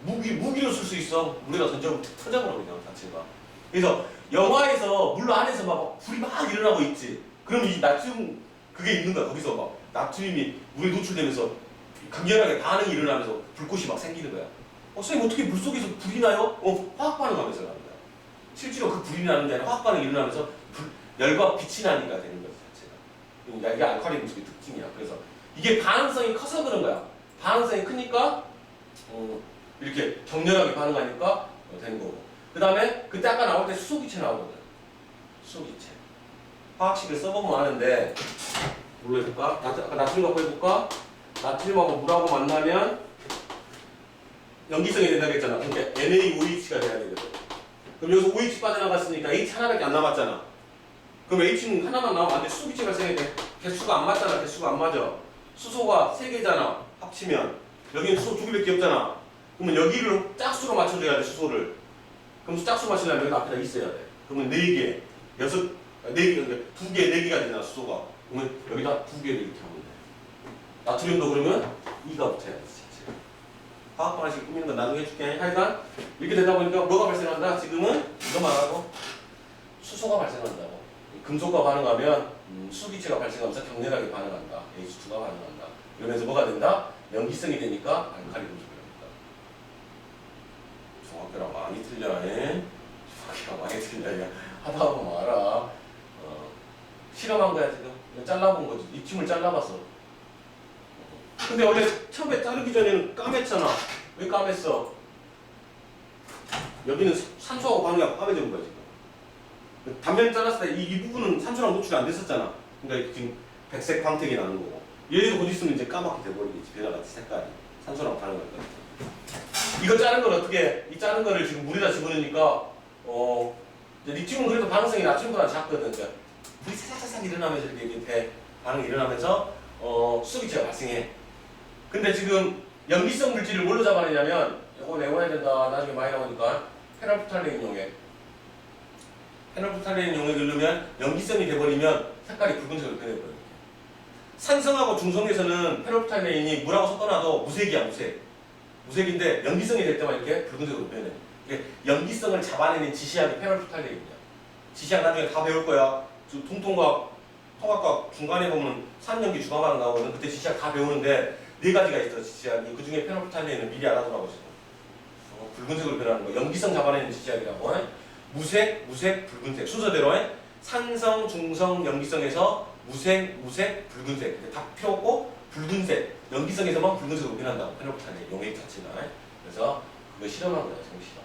무기로 쓸 수 있어. 물에다 던져보면 터져버려 그냥 자체가. 그래서 영화에서 물 안에서 막 불이 막 일어나고 있지. 그럼 이 나트륨 그게 있는 거야. 거기서 막 나트륨이 물에 노출되면서 강렬하게 반응이 일어나면서 불꽃이 막 생기는 거야. 선생님 어떻게 물속에서 불이 나요? 화학 반응하면서 나는 거야. 실제로 그 불이 나는 게 아니라 화학 반응이 일어나면서 열과 빛이 나니까 되는 거야 자체가. 이게 알칼리 금속의 특징이야. 그래서 이게 반응성이 커서 그런 거야. 반응성이 크니까 이렇게 격렬하게 반응하니까 되는 거고. 그 다음에 그때 아까 나올 때 수소기체 나오거든. 수소기체. 화학식을 써보면 아는데 뭘로 해볼까? 아까 나트륨 갖고 해볼까? 나트륨하고 물하고 만나면 연기성이 된다고 했잖아. 그러니까 NaOH가 돼야 되거든. 그럼 여기서 OH 빠져나갔으니까 H 하나밖에 안 남았잖아. 그럼 H는 하나만 나오면 안 돼. 수소기체 발생이 돼. 개수가 안 맞잖아. 개수가 안 맞아. 수소가 3개잖아. 합치면. 여기는 수소 2개밖에 없잖아. 그러면 여기를 짝수로 맞춰줘야 돼. 수소를. 그럼 짝수 맞추려면 여기 앞에다 있어야 돼. 그러면 4개, 4개, 2개, 4개가 되잖아. 수소가. 그러면 여기다 2개를 이렇게 하면 돼. 나트륨도 그러면 2가 붙어야 돼. 화학 방식 꾸미는 건 나중에 해줄게. 하여간 이렇게 되다 보니까 뭐가 발생한다? 지금은 이거만 하고 수소가 발생한다고. 금속과 반응하면 수기체가 발생하면서 격렬하게 반응한다. H2가 반응한다. 그러면서 뭐가 된다? 염기성이 되니까 알칼리 금속이 됩니다. 중학교랑 많이 틀려. 중학교랑 많이 틀려. 하다 보면 알아. 실험한 거야 지금. 잘라본 거지. 리튬을 잘라봤어. 근데 원래 처음에 자르기 전에는 까맸잖아. 왜 까맸어? 여기는 산소하고 반응하고 까매진 거야 지금. 단면을 잘랐을 때 이 부분은 산소랑 노출이 안 됐었잖아. 그러니까 지금 백색 광택이 나는 거고. 얘도 곧 있으면 이제 까맣게 돼버리겠지. 배나같이 색깔이 산소랑 반응할 거야. 이거 자른 걸 어떻게? 이 자른 거를 지금 물에다 집어넣으니까 이제 리튬은 그래도 반응성이 나트륨보다 작거든. 그러니까 불이 사삭사삭 일어나면서 이렇게 반응이 일어나면서 수소기체가 발생해. 근데 지금 염기성 물질을 뭘로 잡아내냐면 이거 외워야 된다. 나중에 많이 나오니까 페놀프탈레인 용액. 페놀프탈레인 용액을 넣으면 염기성이 돼버리면 색깔이 붉은색으로 변해버려요. 산성하고 중성에서는 페놀프탈레인이 물하고 섞어놔도 무색이야. 무색인데 염기성이 될 때만 이렇게 붉은색으로 변해. 이게 염기성을 잡아내는 지시약이 페놀프탈레인이야. 지시약 나중에 다 배울 거야. 통통과학, 통합과학 중간에 보면 산염기 중화반응 나오거든. 그때 지시약 다 배우는데 4가지가 있어 지시약이. 그 중에 페놀프탈레인은 미리 알아두라고 지금. 붉은색으로 변하는 거. 염기성 잡아내는 지시약이라고. 무색, 붉은색. 순서대로 산성, 중성, 염기성에서 무색, 붉은색. 다 필요 없고 붉은색. 염기성에서만 붉은색으로 변한다고. 페놀프탈레인 용액 자체가. 그래서 그거 실험한 거야. 정시험.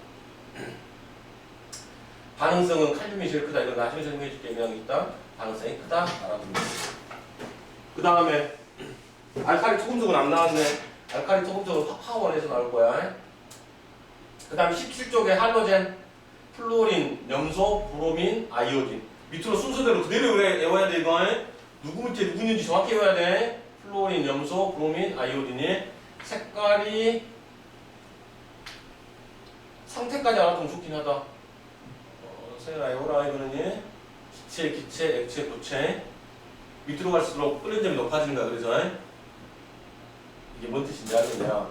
반응성은 칼륨이 제일 크다. 이거 나중에 설명해 줄게. 그냥 일단 반응성이 크다. 알아두면 돼. 그 다음에 알칼리 토금속은 안 나왔네. 알칼리 토금속은 화원에서 나올 거야. 그 다음에 17쪽에 할로젠, 플로린, 염소, 브로민, 아이오딘. 밑으로 순서대로 그대로 외워야 돼 이거. 누구 밑에 누구 있는지 정확히 외워야 돼. 플로린, 염소, 브로민, 아이오딘이 색깔이 상태까지 알았으면 좋긴 하다. 세라 에오라 이거는 예. 기체, 기체, 액체, 고체. 밑으로 갈수록 끓는 점이 높아지는 거야. 그래서 이게 뭔 뜻인지 알겠냐?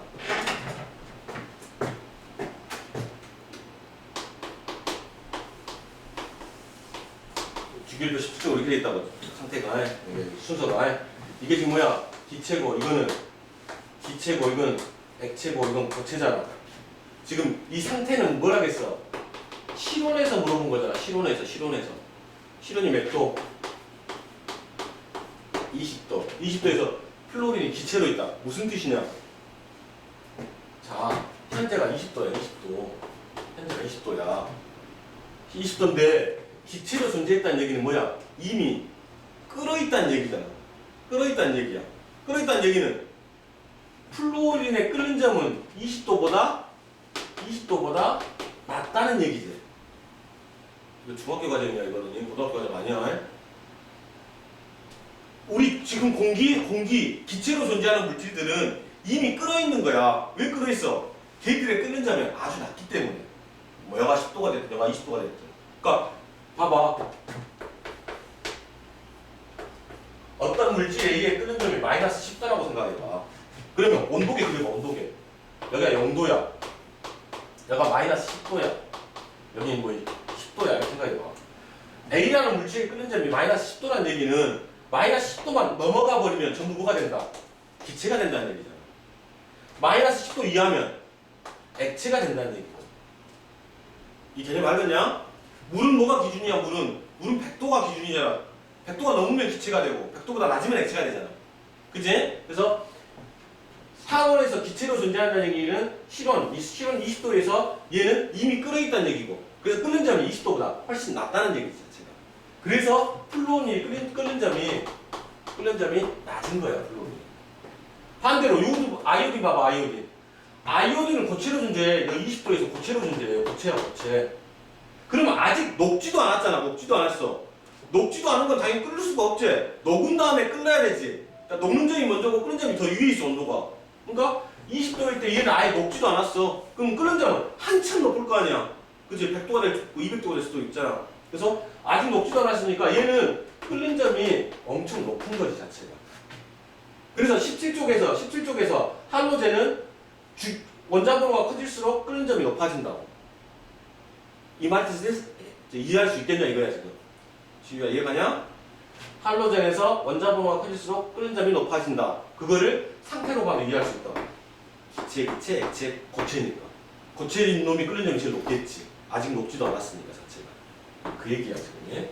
주기율도 실질적으로 이렇게 돼 있다고. 상태가 이게 순서가 이게 지금 뭐야? 기체고 이거는 기체고 이건 액체고 이건 고체잖아. 지금 이 상태는 뭐라겠어? 실온에서 물어본 거잖아. 실온에서. 실온이 몇 도? 20도. 20도에서 플로린이 기체로 있다. 무슨 뜻이냐? 자, 현재가 20도야. 20도. 현재가 20도야. 20도인데 기체로 존재했다는 얘기는 뭐야? 이미 끓어있다는 얘기잖아. 끓어있다는 얘기야. 끓어있다는 얘기는 플로린의 끓는 점은 20도보다 낮다는 얘기지. 이거 중학교 과정이야. 이거는 고등학교 과정 아니야. 우리 지금 공기 기체로 존재하는 물질들은 이미 끓어있는 거야. 왜 끓어있어? 걔들의 끓는 점이 아주 낮기 때문에. 뭐 여가 10도가 됐든 여가 20도가 됐든. 그러니까 봐봐. 어떤 물질에 의해 끓는 점이 마이너스 10도라고 생각해봐. 그러면 온도계 그려봐. 온도계. 여기가 0도야. 여기가 마이너스 10도야. 여기는 뭐 10도야. 이렇게 생각해봐. A라는 물질의 끓는 점이 마이너스 10도라는 얘기는 마이너스 10도만 넘어가 버리면 전부 뭐가 된다? 기체가 된다는 얘기잖아. 마이너스 10도 이하면 액체가 된다는 얘기고. 이 개념 알겠냐? 물은 뭐가 기준이야? 물은 100도가 기준이잖아. 100도가 넘으면 기체가 되고 100도보다 낮으면 액체가 되잖아. 그치? 그래서 상온에서 기체로 존재한다는 얘기는 실온 20도에서 얘는 이미 끓어있다는 얘기고, 그래서 끓는 점이 20도보다 훨씬 낮다는 얘기지 자체가. 그래서 플루온이 끓는 점이 낮은 거야. 플루온이. 반대로 아이오딘 봐봐. 아이오딘은 고체로 존재해. 20도에서 고체로 존재해요. 고체야 고체. 그러면 아직 녹지도 않았잖아. 녹지도 않았어. 녹지도 않은 건 당연히 끓을 수가 없지. 녹은 다음에 끓여야 되지. 그러니까 녹는 점이 먼저고 끓는 점이 더 위에 있어. 온도가. 그러니까 20도일 때 얘는 아예 녹지도 않았어. 그럼 끓는 점은 한참 높을 거 아니야. 그치? 100도가 될 수도 있고 200도가 될 수도 있잖아. 그래서 아직 녹지도 않았으니까 얘는 끓는 점이 엄청 높은 거지 자체가. 그래서 17쪽에서 할로젠은 원자번호가 커질수록 끓는 점이 높아진다고. 이 말 뜻을 이해할 수 있겠냐 이거야 지금. 지우야 이해가냐? 할로젠에서 원자번호가 커질수록 끓는 점이 높아진다. 그거를 상태로 가면 이해할 수 있다. 기체, 액체, 고체니까. 고체인 놈이 끓는 점이 제일 높겠지. 아직 녹지도 않았으니까 자체가. 그 얘기야 지금. 예?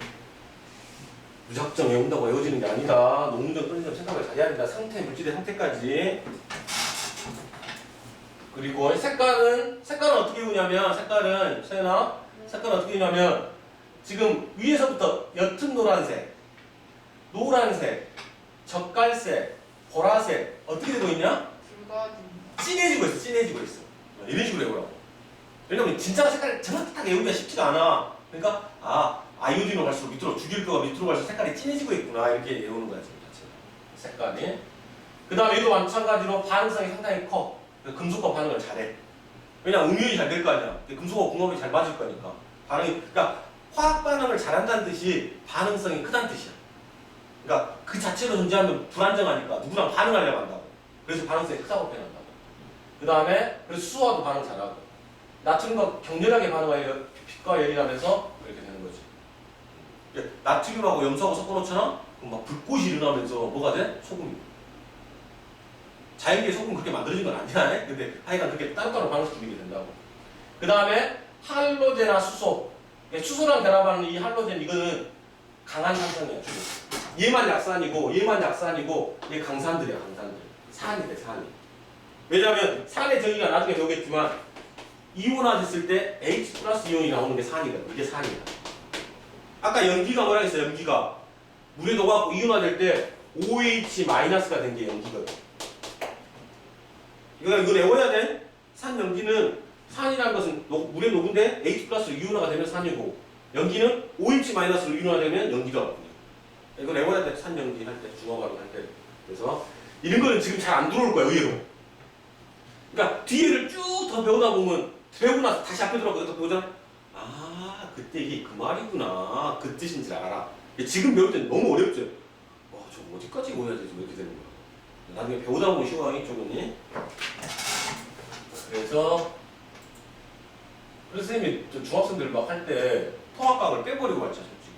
무작정 외운다고 외워지는 게 아니다. 녹는 점, 끓는 점 생각을 잘 해야 된다. 물질의 상태까지. 그리고 색깔은 어떻게 우냐면 색깔은 어떻게 우냐면 지금 위에서부터 옅은 노란색, 젓갈색, 보라색 어떻게 되고 있냐? 진해지고 있어. 이런 식으로 해보라고. 왜냐면 진짜 색깔 정확하게 외우기가 쉽지가 않아. 그러니까 아이오딘으로 갈수록 밑으로 주기율표가 밑으로 갈수록 색깔이 진해지고 있구나 이렇게 외우는 거야 지금 자체가. 색깔이. 그 다음에 얘도 마찬가지로 반응성이 상당히 커. 금속과 반응을 잘해. 왜냐 응용이 잘 될 거 아니야. 금속과 궁합이 잘 맞을 거니까. 그러니까 화학 반응을 잘한다는 뜻이 반응성이 크다는 뜻이야. 그러니까 그 자체로 존재하면 불안정하니까 누구랑 반응하려고 한다고. 그래서 반응성이 크다고 표현한다고. 그 다음에 그래서 수소와도 반응 잘하고. 나트륨과 격렬하게 반응하여 빛과 열이 나면서 이렇게 되는 거지. 나트륨하고 염소하고 섞어놓잖아? 그럼 막 불꽃이 일어나면서 뭐가 돼? 소금이. 자연계에 소금 그렇게 만들어진 건 아니야. 근데 하여간 그렇게 따로따로 반응시키게 된다고. 그 다음에 할로젠이나 수소. 수소랑 결합하는 이 할로젠 이거는 강한 산성이야. 얘만 약산이고 얘 강산들이야. 산이 돼. 왜냐면 산의 정의가 나중에 배우겠지만 이온화 됐을 때 H 플러스 이온이 나오는 게 산이거든. 이게 산이야. 아까 연기가 뭐라 했어? 연기가 물에 녹아갖고 이온화 될 때 OH 마이너스가 된 게 연기거든. 이거 외워야 돼. 산이라는 것은 물에 녹은데 H 플러스로 이온화가 되면 산이고, 연기는 OH 마이너스로 이온화가 되면 연기라거든요. 이거 외워야 돼. 산 연기 할 때, 중화발음 할 때. 그래서 이런 거는 지금 잘 안 들어올 거야, 의외로. 그러니까 뒤에를 쭉 더 배우다 보면 배우고 나서 다시 앞에 들어가고 여기서 배우잖아. 아, 그때 이게 그 말이구나. 그 뜻인 줄 알아. 지금 배울 때는 너무 어렵죠. 와, 저 어디까지 외워야 되지? 왜 이렇게 되는 거야? 나중에 배우다 보면 쉬워, 이쪽은. 그래서 선생님이 중학생들 막 할 때 통합각을 빼버리고 가르쳐, 솔직히.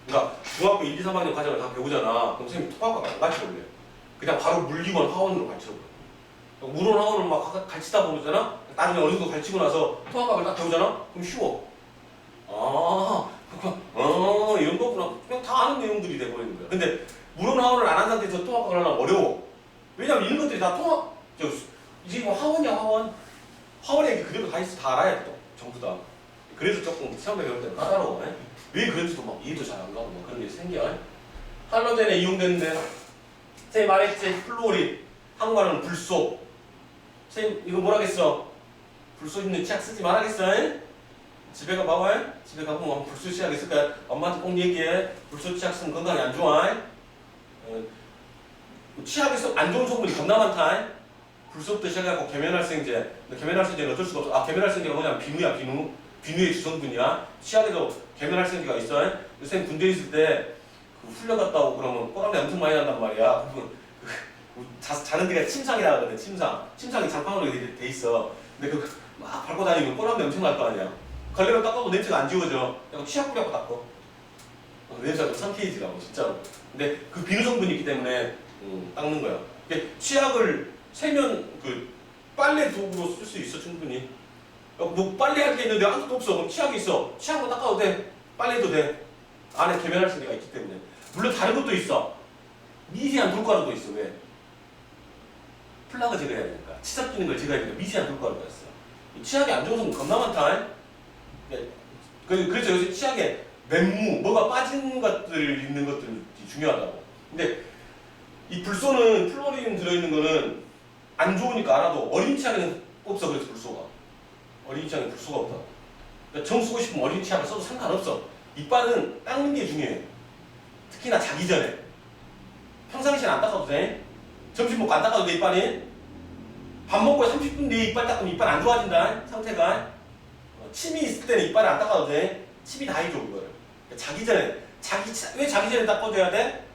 그러니까 중학교 1, 2, 3학년 과정을 다 배우잖아. 그럼 선생님이 통합각 안 가르쳐버려요. 그냥 바로 물리원, 하원으로 가르쳐버려요. 물원, 하원을 막 가르치다 보잖아. 나중에 어느 정도 가르치고 나서 통합각을 딱 배우잖아. 그럼 쉬워. 아, 이런 거구나. 그냥 다 아는 내용들이 돼버리는 거야. 근데 물원, 하원을 안 한 상태에서 통합각을 하려면 어려워. 왜냐면 이런 것들이 다 이제 뭐 하원이야, 하원. 하원에 그대로 다 있어. 다 알아야 돼, 또. 전부 다. 그래서 조금 시험에 배울 때는 까다로워. 왜 그런지도 막 이해도 잘 안 가고 막 그런 게 생겨. 할로젠에 이용되는데, 선생님 말했지, 플로린. 한국말로는 불소. 선생님, 이거 뭐라겠어? 불소 있는 치약 쓰지 말라겠어. 집에 가봐봐. 집에 가보면 뭐 불소 치약 있을까? 엄마한테 꼭 얘기해. 불소 치약 쓰면 건강에 안 좋아. 치약에서 안 좋은 성분이 겁나 많다. 불소부터 시작해갖고 계면활성제. 계면활성제는 어쩔 수가 없어. 아, 계면활성제가 뭐냐면 비누야, 비누. 비누의 주성분이야. 치약에도 계면활성제가 있어. 선생님 군대에 있을 때 훈련 갔다 오고 그러면 꼬랑내 엄청 많이 난단 말이야. 그러면 자는 데가 침상이라 하거든. 침상이 장판으로 돼 있어. 근데 막 밟고 다니면 꼬랑내 엄청 날 거 아니야. 걸레로 닦아도 냄새가 안 지워져. 약간 치약 뿌려갖고 닦고. 냄새가 좀 삼키지라고, 진짜로. 근데 그 비누 성분이 있기 때문에 닦는 거야. 치약을 세면 빨래 도구로 쓸 수 있어, 충분히. 뭐 빨래할 게 있는데 아무것도 없어. 그럼 치약이 있어. 치약만 닦아도 돼. 빨래도 돼. 안에 계면활성제가 있기 때문에. 물론 다른 것도 있어. 미세한 돌가루도 있어. 왜? 플라그 제거해야 되니까. 치석 끼는 걸 제거해야 되니까 미세한 돌가루가 있어. 치약이 안 좋은 성분 겁나 많다. 그래서 요새 치약에 맨무, 뭐가 빠진 것들 있는 것들이 중요하다고. 근데 이 불소는 플로린 들어있는 거는 안 좋으니까 알아도 어린 치약에는 없어. 그래서 불소가. 어린 치약에 불소가 없다. 그러니까 정 쓰고 싶으면 어린 치약을 써도 상관없어. 이빨은 닦는 게 중요해. 특히나 자기 전에. 평상시에 안 닦아도 돼. 점심 먹고 안 닦아도 돼, 이빨이. 밥 먹고 30분 뒤에 이빨 닦으면 이빨 안 좋아진다, 상태가. 침이 있을 때는 이빨을 안 닦아도 돼. 침이 다 해줘, 그거를. 그러니까 자기 전에. 왜 자기 전에 닦아줘야 돼?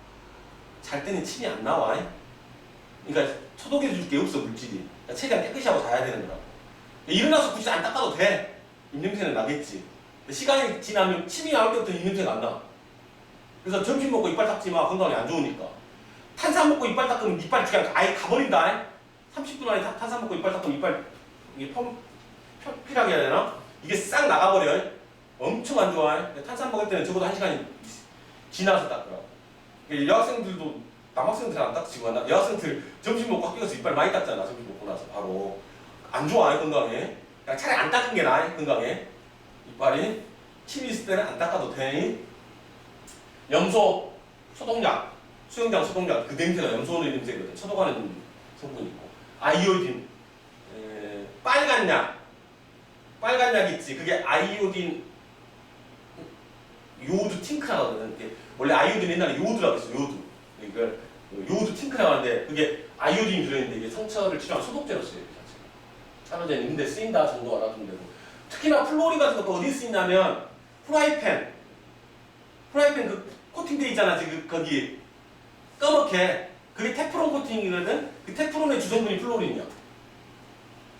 잘 때는 침이 안 나와. 그러니까 소독해줄 게 없어, 물질이. 그러니까 최대한 깨끗이 하고 자야 되는 거라고. 일어나서 굳이 안 닦아도 돼. 입냄새는 나겠지. 시간이 지나면 침이 나올 때부터 입냄새가 안 나. 그래서 점심 먹고 이빨 닦지 마. 건강에 안 좋으니까. 탄산 먹고 이빨 닦으면 이빨 그냥 아예 가버린다. 30분 안에 탄산 먹고 이빨 닦으면 이빨 이게 필하게 해야 되나? 이게 싹 나가버려. 엄청 안 좋아. 탄산 먹을 때는 적어도 1시간이 지나서 닦더라고. 여학생들도 남학생들 안 닦지만 여학생들 점심 먹고 학교 가서 이빨 많이 닦잖아. 점심 먹고 나서 바로. 안 좋아, 건강에. 그냥 차라리 안 닦은 게 나아, 건강에. 이빨이. 침이 있을 때는 안 닦아도 돼. 염소, 소독약, 수영장 소독약, 그 냄새가 염소의 냄새거든. 소독하는 성분이 있고. 아이오딘, 빨간 약. 빨간 약 있지. 그게 아이오딘, 요오드 팅크라고 하거든. 원래 아이오딘 옛날에 요오드라고 했어, 요오드. 그러니까 요오드 팅크라고 하는데 그게 아이오딘이 들어있는데 이게 상처를 치료하는 소독제로 쓰여요. 산호제는 있는데 쓰인다 정도 알아두면 되고. 특히나 플로린 같은 것도 어디 쓰이냐면 프라이팬 그 코팅돼 있잖아. 지금 거기 까맣게 그게 테프론 코팅이거든. 그 테프론의 주성분이 플로린이야.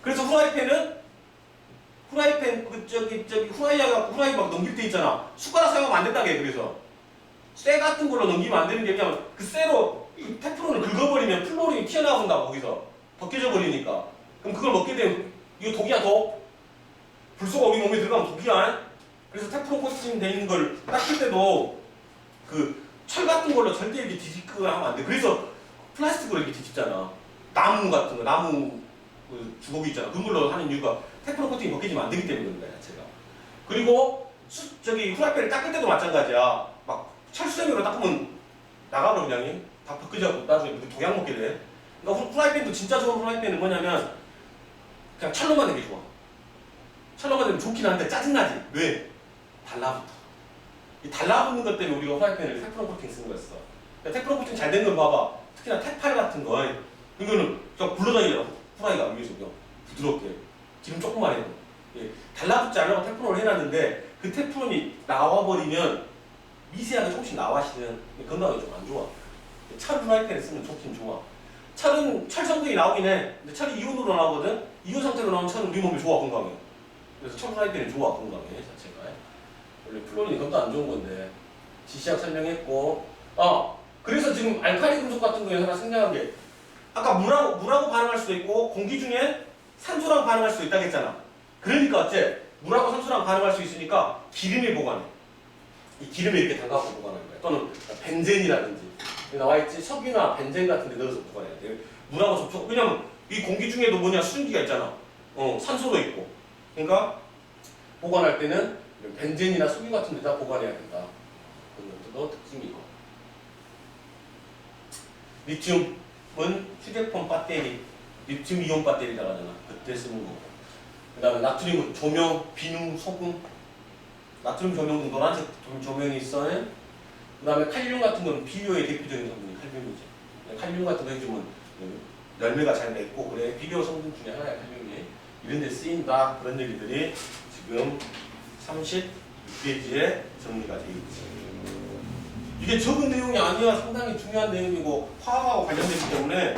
그래서 후라이팬 후라이 막 넘길 때 있잖아. 숟가락 사용하면 안 된다고 해. 그래서 쇠 같은 걸로 넘기면 안 되는 게 왜냐면 그 쇠로 그 테프론을 긁어버리면 플로린이 튀어나온다고. 거기서 벗겨져 버리니까. 그럼 그걸 먹게 되면 이거 독이야, 독. 불소가 우리 몸에 들어가면 독이야. 그래서 테프론 코팅 돼 있는 걸 닦을 때도 그 철 같은 걸로 절대 이렇게 뒤집거나 하면 안 돼. 그래서 플라스틱으로 이렇게 뒤집잖아. 나무 같은 거, 나무 그 주걱이 있잖아. 그런 걸로 하는 이유가 테프론 코팅이 벗겨지면 안 되기 때문인 거야, 자체가. 그리고 후라이팬을 닦을 때도 마찬가지야. 막 철수세미로 닦으면 나가버려, 그냥. 다 벗겨져서 나중에 독약 먹게 돼. 그러니까 후라이팬도 진짜 좋은 후라이팬은 뭐냐면 그냥 철로만 되게 좋아. 철로만 되면 좋긴 한데 짜증나지. 왜? 달라붙어. 이 달라붙는 것 때문에 우리가 후라이팬을 테프론 코팅 쓰는 거였어. 그러니까 테프론 코팅 잘 된 걸 봐봐. 특히나 테팔 같은 거. 이거는 그냥 굴러다니잖아. 후라이가 위에서 그냥 부드럽게. 기름 조금만 해도. 예, 달라붙지 않으려고 테프론을 해놨는데 그 테프론이 나와버리면 미세하게 조금씩 나와시는 건강에 좀 안 좋아. 철 프라이팬에 쓰면 좋긴 좋아. 철은 철 성분이 나오긴 해. 근데 철이 이온으로 나오거든. 이온 상태로 나온 철은 우리 몸에 좋아 건강에. 그래서 철 프라이팬이 좋아 건강에 자체가. 원래 플로린이 건강 안 좋은 건데 지시약 설명했고. 그래서 지금 알칼리 금속 같은 거에 하나 생략한 게 아까 물하고 반응할 수도 있고 공기 중에 산소랑 반응할 수도 있다고 했잖아. 그러니까 어째 물하고 산소랑 반응할 수 있으니까 기름에 보관해. 이 기름에 이렇게 담가서 보관하는 거야. 또는 벤젠이라든지 나와있지 석유나 벤젠 같은 데 넣어서 보관해야 돼. 물하고 접촉. 왜냐면 이 공기 중에도 뭐냐 수증기가 있잖아. 산소도 있고. 그러니까 보관할 때는 벤젠이나 석유 같은 데다 보관해야 된다. 그런 것도 특징이고. 리튬은 휴대폰 배터리, 리튬 이온 배터리라고 하잖아. 그때 쓰는 거고. 그 다음에 나트륨은 조명, 비누, 소금. 나트륨 조명도 노란색 조명이 있어. 그 다음에 칼륨 같은 건 비료의 대표적인 성분이 칼륨이지. 칼륨 같은 거 해주면 열매가 잘 맺고 그래. 비료 성분 중에 하나야 칼륨이. 이런 데 쓰인다. 그런 얘기들이 지금 36페이지에 정리가 되어 있지. 이게 적은 내용이 아니야. 상당히 중요한 내용이고 화학하고 관련되기 때문에